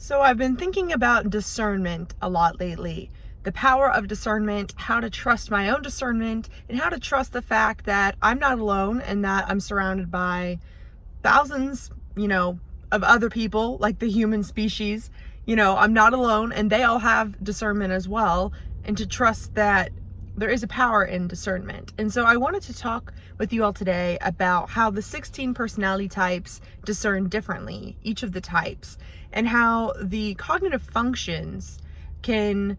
So I've been thinking about discernment a lot lately. The power of discernment, how to trust my own discernment, and how to trust the fact that I'm not alone and that I'm surrounded by thousands, of other people, like the human species. I'm not alone and they all have discernment as well. And to trust that there is a power in discernment. And so I wanted to talk with you all today about how the 16 personality types discern differently, each of the types, and how the cognitive functions can,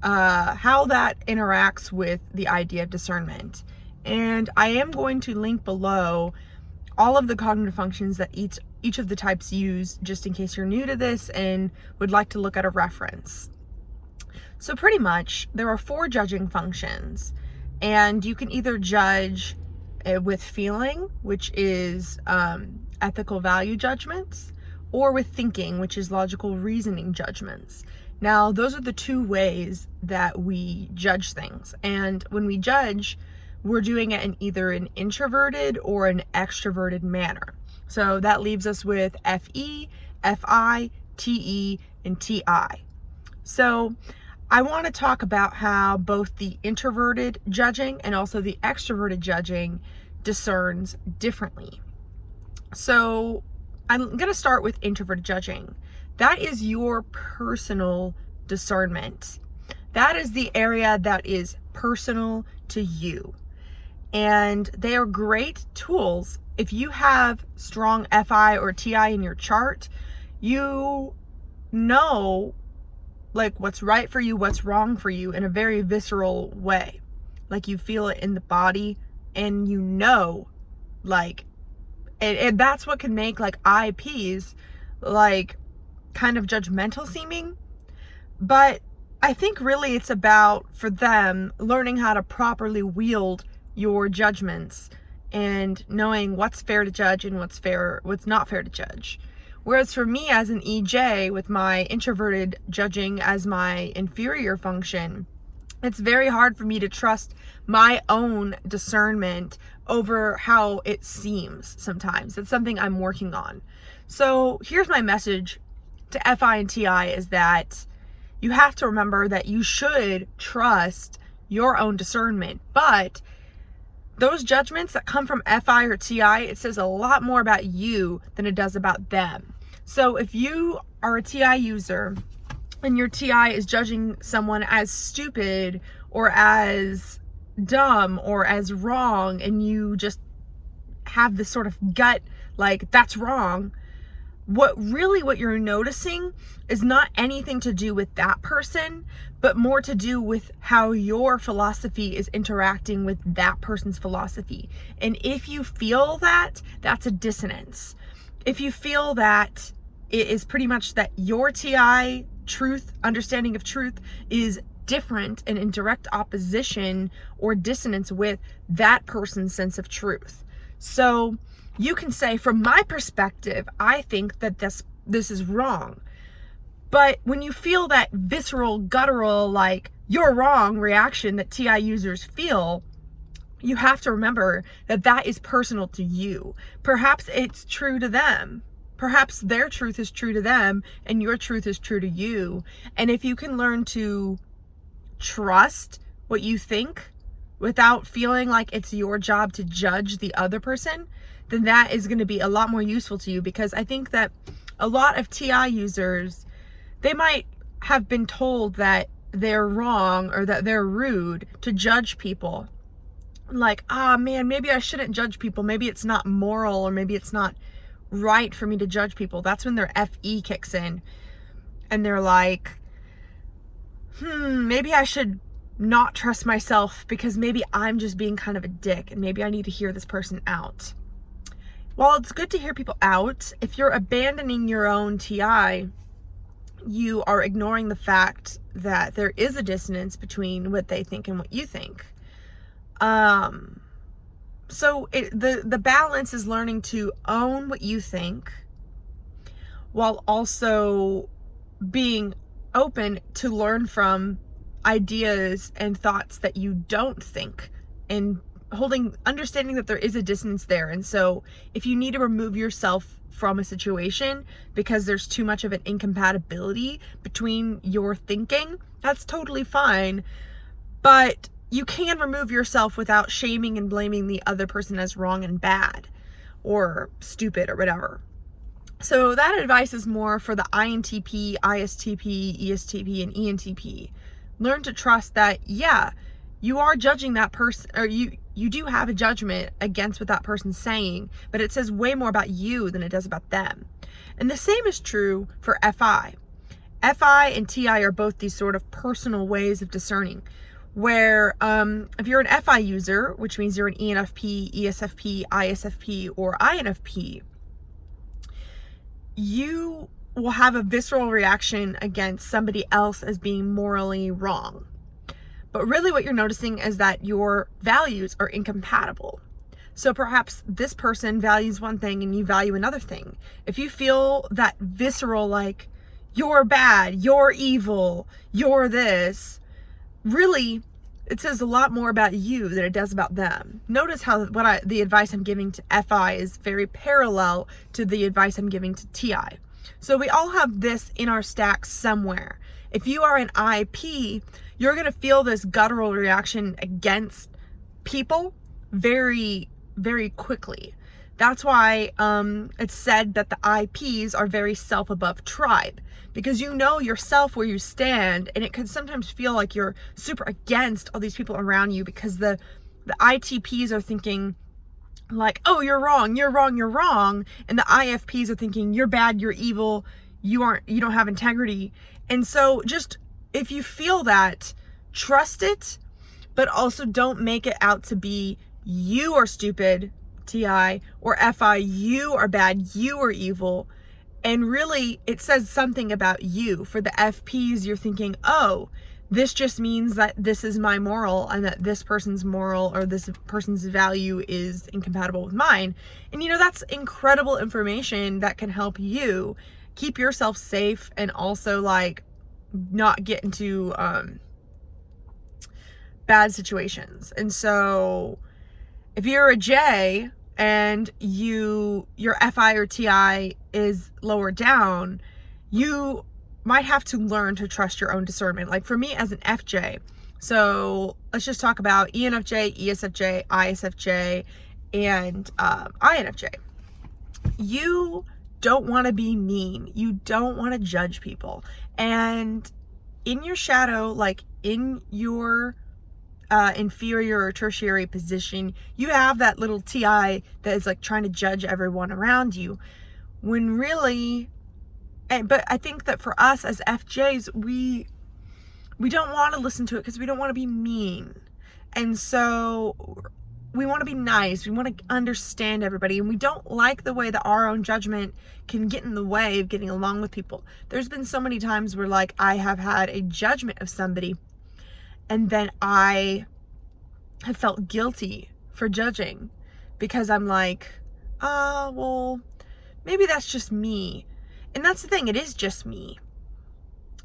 how that interacts with the idea of discernment. And I am going to link below all of the cognitive functions that each of the types use, just in case you're new to this and would like to look at a reference. So pretty much, there are 4 judging functions, and you can either judge with feeling, which is ethical value judgments, or with thinking, which is logical reasoning judgments. Now, those are the 2 ways that we judge things. And when we judge, we're doing it in either an introverted or an extroverted manner. So that leaves us with FE, FI, TE, and TI. So I want to talk about how both the introverted judging and also the extroverted judging discerns differently. So I'm going to start with introverted judging. That is your personal discernment. That is the area that is personal to you. And they are great tools. If you have strong FI or TI in your chart, you know what's right for you, what's wrong for you in a very visceral way. Like you feel it in the body and and that's what can make IPs kind of judgmental seeming. But I think really it's about, for them, learning how to properly wield your judgments and knowing what's fair to judge and what's not fair to judge. Whereas for me as an EJ, with my introverted judging as my inferior function, it's very hard for me to trust my own discernment over how it seems sometimes. It's something I'm working on. So here's my message to FI and TI is that you have to remember that you should trust your own discernment, but those judgments that come from FI or TI, it says a lot more about you than it does about them. So if you are a TI user and your TI is judging someone as stupid or as dumb or as wrong, and you just have this sort of gut, that's wrong, what you're noticing is not anything to do with that person, but more to do with how your philosophy is interacting with that person's philosophy. And if you feel that, that's a dissonance. If you feel that it is pretty much that your TI understanding of truth is different and in direct opposition or dissonance with that person's sense of truth. So you can say, from my perspective, I think that this is wrong. But when you feel that visceral, guttural, you're wrong reaction that TI users feel, you have to remember that that is personal to you. Perhaps it's true to them. Perhaps their truth is true to them and your truth is true to you. And if you can learn to trust what you think without feeling like it's your job to judge the other person, then that is going to be a lot more useful to you. Because I think that a lot of TI users, they might have been told that they're wrong or that they're rude to judge people. Man, maybe I shouldn't judge people. Maybe it's not moral, or maybe it's not right for me to judge people. That's when their FE kicks in and they're like, maybe I should not trust myself because maybe I'm just being kind of a dick and maybe I need to hear this person out. While it's good to hear people out, if you're abandoning your own TI, you are ignoring the fact that there is a dissonance between what they think and what you think. So the balance is learning to own what you think while also being open to learn from ideas and thoughts that you don't think, and understanding that there is a dissonance there. And so if you need to remove yourself from a situation because there's too much of an incompatibility between your thinking, that's totally fine. But you can remove yourself without shaming and blaming the other person as wrong and bad or stupid or whatever. So that advice is more for the INTP, ISTP, ESTP, and ENTP. Learn to trust that, yeah, you are judging that person, or you do have a judgment against what that person's saying, but it says way more about you than it does about them. And the same is true for FI. FI and TI are both these sort of personal ways of discerning, where if you're an FI user, which means you're an ENFP, ESFP, ISFP, or INFP, you will have a visceral reaction against somebody else as being morally wrong. But really what you're noticing is that your values are incompatible. So perhaps this person values one thing and you value another thing. If you feel that visceral, like, you're bad, you're evil, you're this, really, it says a lot more about you than it does about them. Notice how the advice I'm giving to FI is very parallel to the advice I'm giving to TI. So we all have this in our stack somewhere. If you are an IP, you're going to feel this guttural reaction against people very, very quickly. That's why it's said that the IPs are very self above tribe, because you know yourself where you stand, and it can sometimes feel like you're super against all these people around you because the ITPs are thinking like, oh, you're wrong, you're wrong, you're wrong, and the IFPs are thinking you're bad, you're evil, you don't have integrity. And so just, if you feel that, trust it, but also don't make it out to be you are stupid, TI, or FI, you are bad, you are evil. And really, it says something about you. For the FPs, you're thinking, oh, this just means that this is my moral and that this person's moral or this person's value is incompatible with mine. And that's incredible information that can help you keep yourself safe and also like not get into bad situations. And so if you're a J and your FI or TI is lower down, you might have to learn to trust your own discernment. Like for me as an FJ, so let's just talk about ENFJ, ESFJ, ISFJ, and INFJ. You don't want to be mean. You don't want to judge people. And in your shadow, like in your inferior or tertiary position, you have that little TI that is like trying to judge everyone around you, when really, but I think that for us as FJs, we don't want to listen to it because we don't want to be mean. And so we want to be nice. We want to understand everybody. And we don't like the way that our own judgment can get in the way of getting along with people. There's been so many times where like I have had a judgment of somebody and then I have felt guilty for judging because I'm like, well, maybe that's just me. And that's the thing, it is just me.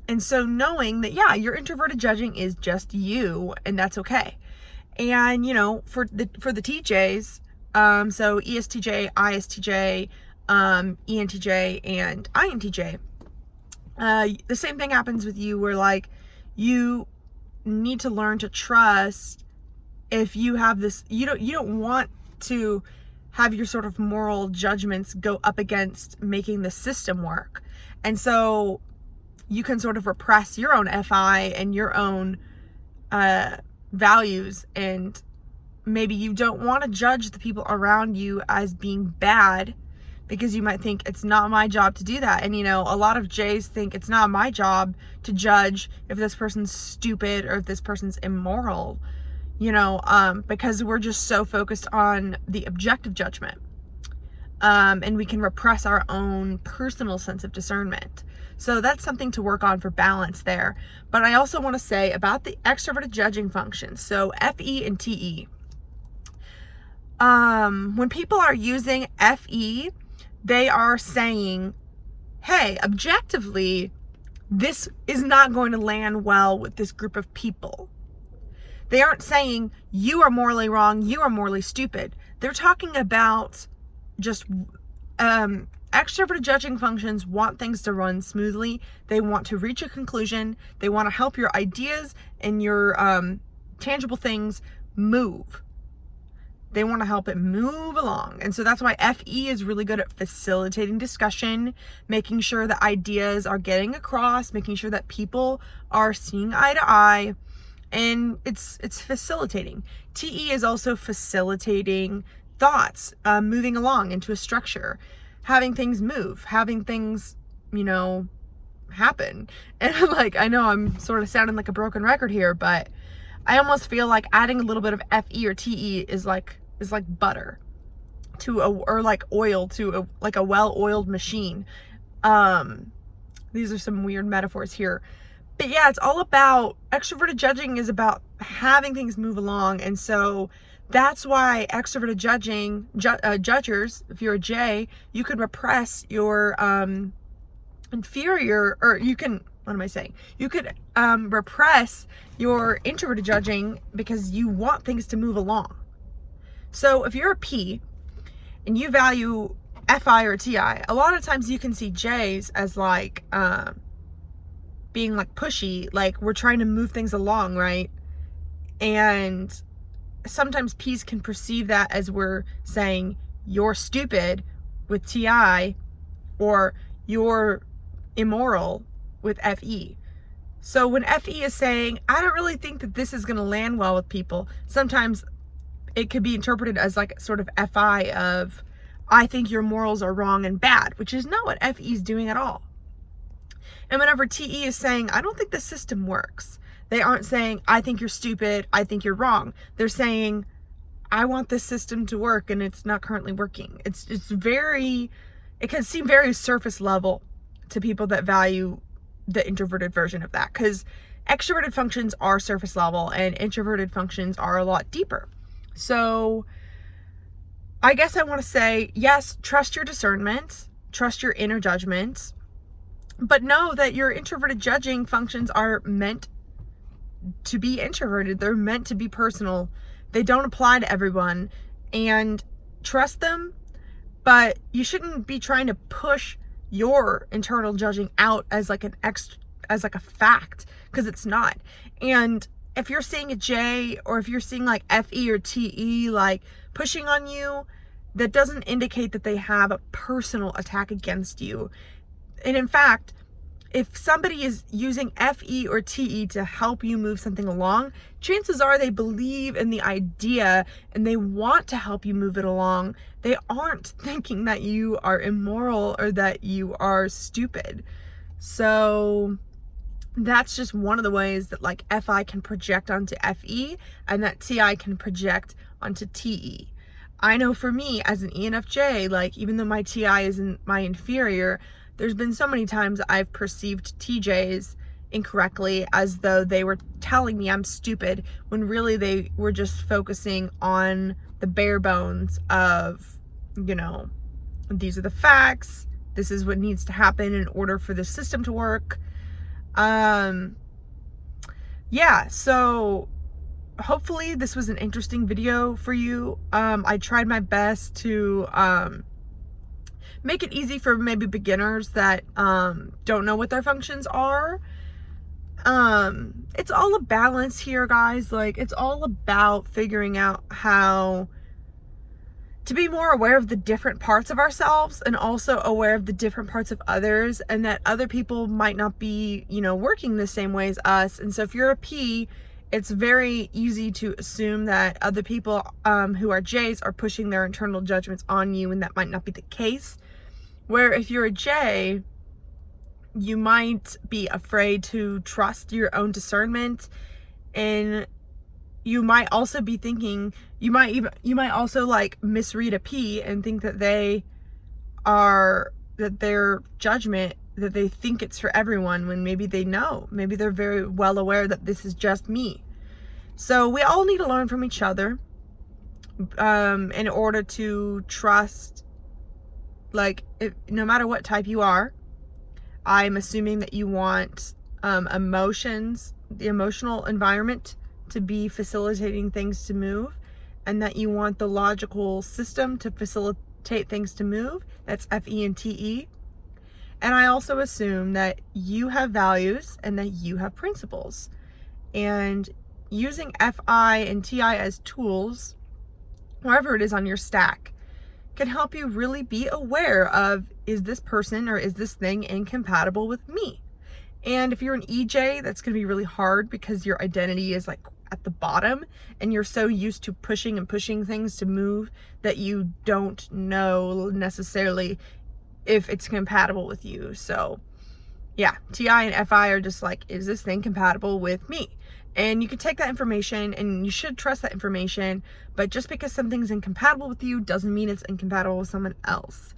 And so knowing that, yeah, your introverted judging is just you, and that's okay. And, for the TJs, so ESTJ, ISTJ, ENTJ, and INTJ, the same thing happens with you where like you need to learn to trust if you have this, you don't want to have your sort of moral judgments go up against making the system work. And so you can sort of repress your own FI and your own values, and maybe you don't want to judge the people around you as being bad because you might think it's not my job to do that. And a lot of J's think it's not my job to judge if this person's stupid or if this person's immoral, because we're just so focused on the objective judgment. And we can repress our own personal sense of discernment. So that's something to work on for balance there. But I also want to say about the extroverted judging function. So FE and TE. When people are using FE, they are saying, hey, objectively, this is not going to land well with this group of people. They aren't saying you are morally wrong, you are morally stupid. They're talking about just extroverted judging functions want things to run smoothly. They want to reach a conclusion. They want to help your ideas and your tangible things move. They want to help it move along. And so that's why FE is really good at facilitating discussion, making sure that ideas are getting across, making sure that people are seeing eye to eye, and it's facilitating. TE is also facilitating thoughts, moving along into a structure, having things move, having things, happen. And like, I know I'm sort of sounding like a broken record here, but I almost feel like adding a little bit of FE or TE is like butter or like oil to a well-oiled machine. These are some weird metaphors here. But yeah, it's all about, extroverted judging is about having things move along. And so that's why extroverted judging, judgers, if you're a J, you could repress your inferior, or you can, what am I saying? You could repress your introverted judging because you want things to move along. So if you're a P and you value FI or TI, a lot of times you can see Js as like being like pushy, like we're trying to move things along, right? And sometimes Ps can perceive that as we're saying you're stupid with TI or you're immoral with FE. So when FE is saying, I don't really think that this is going to land well with people, sometimes it could be interpreted as like sort of FI of, I think your morals are wrong and bad, which is not what FE is doing at all. And whenever TE is saying, I don't think the system works, they aren't saying, I think you're stupid, I think you're wrong. They're saying, I want this system to work and it's not currently working. It can seem very surface level to people that value the introverted version of that, because extroverted functions are surface level and introverted functions are a lot deeper. So I guess I want to say, yes, trust your discernment, trust your inner judgment, but know that your introverted judging functions are meant to be introverted. They're meant to be personal. They don't apply to everyone, and trust them, but you shouldn't be trying to push your internal judging out as like as like a fact, because it's not. And if you're seeing a J, or if you're seeing like FE or TE like pushing on you, that doesn't indicate that they have a personal attack against you. And in fact, if somebody is using FE or TE to help you move something along, chances are they believe in the idea and they want to help you move it along. They aren't thinking that you are immoral or that you are stupid. So that's just one of the ways that like FI can project onto FE and that TI can project onto TE. I know for me as an ENFJ, like even though my TI isn't my inferior, there's been so many times I've perceived TJs incorrectly, as though they were telling me I'm stupid, when really they were just focusing on the bare bones of, these are the facts, this is what needs to happen in order for the system to work. Yeah, so hopefully this was an interesting video for you. I tried my best to make it easy for maybe beginners that don't know what their functions are. It's all a balance here, guys. Like, it's all about figuring out how to be more aware of the different parts of ourselves and also aware of the different parts of others, and that other people might not be, working the same way as us. And so if you're a P, it's very easy to assume that other people who are Js are pushing their internal judgments on you, and that might not be the case. Where if you're a J, you might be afraid to trust your own discernment, and you might also be thinking, you might also like misread a P and think that their judgment, that they think it's for everyone, when maybe maybe they're very well aware that this is just me. So we all need to learn from each other in order to trust. Like, no matter what type you are, I'm assuming that you want the emotional environment to be facilitating things to move, and that you want the logical system to facilitate things to move. That's FE. And I also assume that you have values and that you have principles. And using FI and TI as tools, wherever it is on your stack, can help you really be aware of, is this person or is this thing incompatible with me? And if you're an EJ, that's going to be really hard because your identity is like at the bottom and you're so used to pushing and pushing things to move that you don't know necessarily if it's compatible with you. So yeah, TI and FI are just like, is this thing compatible with me? And you can take that information and you should trust that information, but just because something's incompatible with you doesn't mean it's incompatible with someone else.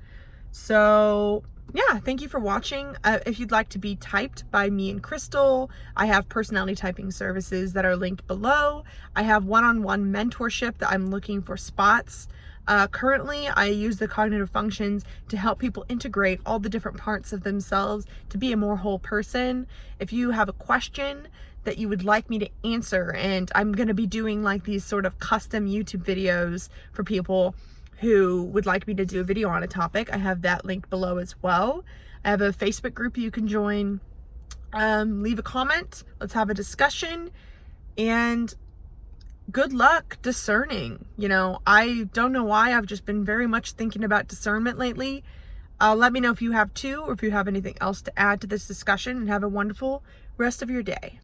So yeah, thank you for watching. If you'd like to be typed by me and Crystal, I have personality typing services that are linked below. I have one-on-one mentorship that I'm looking for spots. Currently, I use the cognitive functions to help people integrate all the different parts of themselves to be a more whole person. If you have a question that you would like me to answer, and I'm going to be doing like these sort of custom YouTube videos for people who would like me to do a video on a topic, I have that linked below as well. I have a Facebook group you can join. Leave a comment. Let's have a discussion. And good luck discerning. You know, I don't know why, I've just been very much thinking about discernment lately. Let me know if you have too, or if you have anything else to add to this discussion, and have a wonderful rest of your day.